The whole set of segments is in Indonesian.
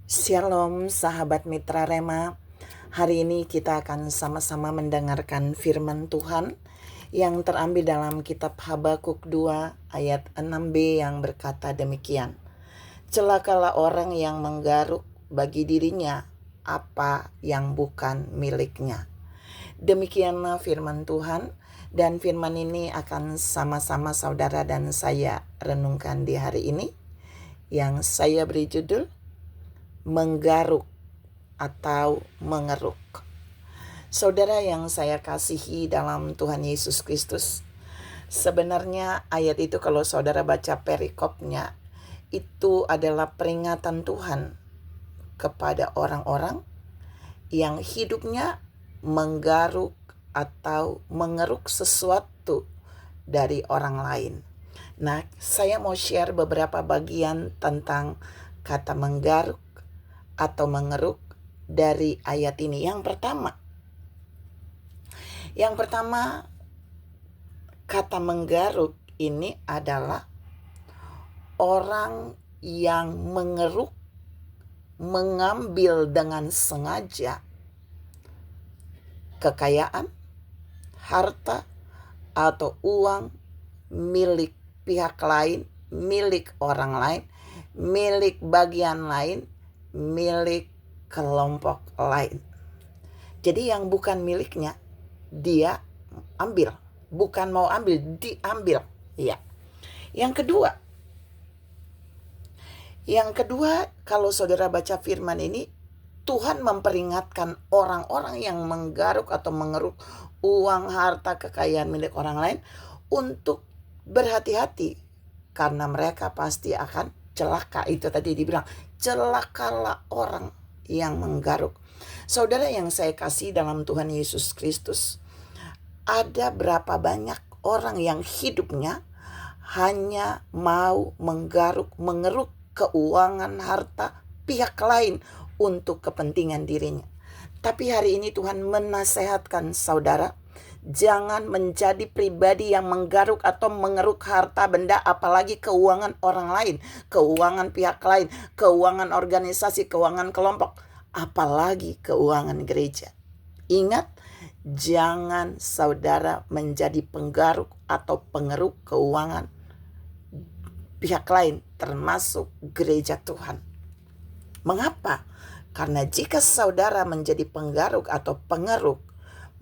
Shalom sahabat Mitra Rema. Hari ini kita akan sama-sama mendengarkan firman Tuhan yang terambil dalam kitab Habakuk 2 ayat 6b yang berkata demikian. Celakalah orang yang menggaruk bagi dirinya apa yang bukan miliknya. Demikianlah firman Tuhan, dan firman ini akan sama-sama saudara dan saya renungkan di hari ini, yang saya beri judul menggaruk atau mengeruk. Saudara yang saya kasihi dalam Tuhan Yesus Kristus, sebenarnya ayat itu kalau saudara baca perikopnya, itu adalah peringatan Tuhan kepada orang-orang yang hidupnya menggaruk atau mengeruk sesuatu dari orang lain. Nah, saya mau share beberapa bagian tentang kata menggaruk atau mengeruk dari ayat ini. Yang pertama, kata menggaruk ini adalah orang yang mengeruk, mengambil dengan sengaja kekayaan, harta, atau uang milik pihak lain, milik orang lain, milik bagian lain, milik kelompok lain. Jadi yang bukan miliknya dia ambil, bukan mau ambil, diambil. Ya. Yang kedua, kalau saudara baca firman ini, Tuhan memperingatkan orang-orang yang menggaruk atau mengeruk uang, harta, kekayaan milik orang lain untuk berhati-hati, karena mereka pasti akan celaka. Itu tadi dibilang, celakalah orang yang menggaruk. Saudara yang saya kasih dalam Tuhan Yesus Kristus, ada berapa banyak orang yang hidupnya hanya mau menggaruk, mengeruk keuangan, harta pihak lain untuk kepentingan dirinya. Tapi hari ini Tuhan menasehatkan saudara, jangan menjadi pribadi yang menggaruk atau mengeruk harta benda, apalagi keuangan orang lain, keuangan pihak lain, keuangan organisasi, keuangan kelompok, apalagi keuangan gereja. Ingat, jangan saudara menjadi penggaruk atau pengeruk keuangan pihak lain, termasuk gereja Tuhan. Mengapa? Karena jika saudara menjadi penggaruk atau pengeruk,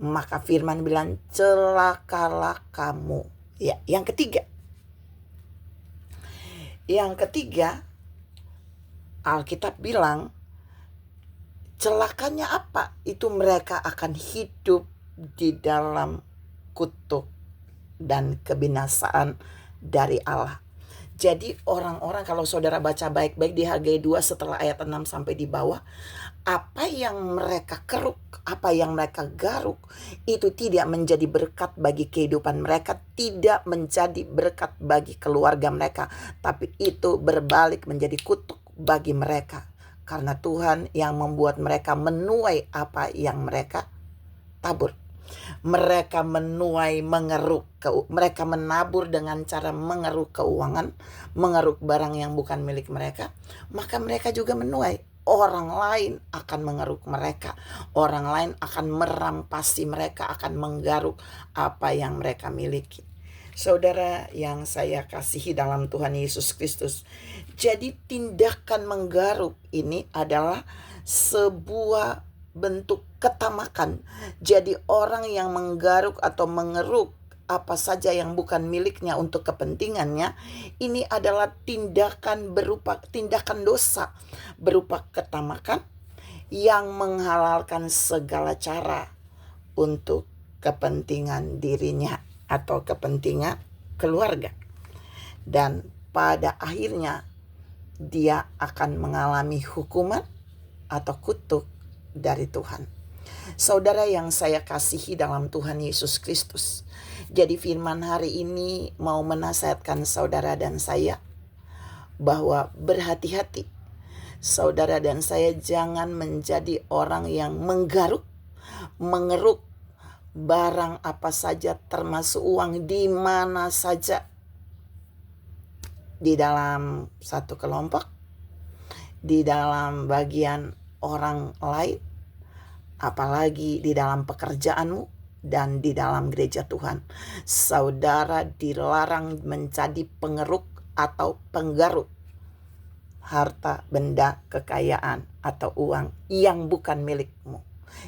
maka firman bilang, celakalah kamu. Ya, yang ketiga, Alkitab bilang, celakanya apa? Itu mereka akan hidup di dalam kutuk dan kebinasaan dari Allah. Jadi orang-orang, kalau saudara baca baik-baik di Hagai 2 setelah ayat 6 sampai di bawah, apa yang mereka keruk, apa yang mereka garuk, itu tidak menjadi berkat bagi kehidupan mereka, tidak menjadi berkat bagi keluarga mereka, tapi itu berbalik menjadi kutuk bagi mereka, karena Tuhan yang membuat mereka menuai apa yang mereka tabur. Mereka menuai, mengeruk, mereka menabur dengan cara mengeruk keuangan, mengeruk barang yang bukan milik mereka, maka mereka juga menuai. Orang lain akan mengeruk mereka, orang lain akan merampasi mereka, akan menggaruk apa yang mereka miliki. Saudara yang saya kasihi dalam Tuhan Yesus Kristus, jadi tindakan menggaruk ini adalah sebuah bentuk ketamakan. Jadi orang yang menggaruk atau mengeruk apa saja yang bukan miliknya untuk kepentingannya, ini adalah tindakan dosa berupa ketamakan yang menghalalkan segala cara untuk kepentingan dirinya atau kepentingan keluarga. Dan pada akhirnya dia akan mengalami hukuman atau kutuk dari Tuhan. Saudara yang saya kasihi dalam Tuhan Yesus Kristus, jadi firman hari ini mau menasihatkan saudara dan saya bahwa berhati-hati. Saudara dan saya jangan menjadi orang yang menggaruk, mengeruk barang apa saja, termasuk uang, di mana saja, di dalam satu kelompok, di dalam bagian orang lain, apalagi di dalam pekerjaanmu dan di dalam gereja Tuhan. Saudara dilarang menjadi pengeruk atau penggaruk harta, benda, kekayaan, atau uang yang bukan milikmu,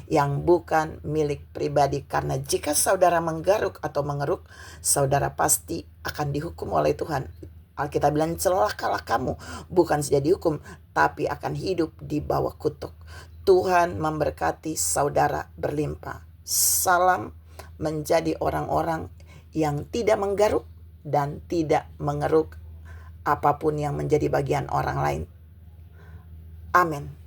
yang bukan milik pribadi. Karena jika saudara menggaruk atau mengeruk, saudara pasti akan dihukum oleh Tuhan. Alkitab bilang, celakalah kamu, bukan saja dihukum, tapi akan hidup di bawah kutuk. Tuhan memberkati saudara berlimpah. Salam menjadi orang-orang yang tidak menggaruk dan tidak mengeruk apapun yang menjadi bagian orang lain. Amin.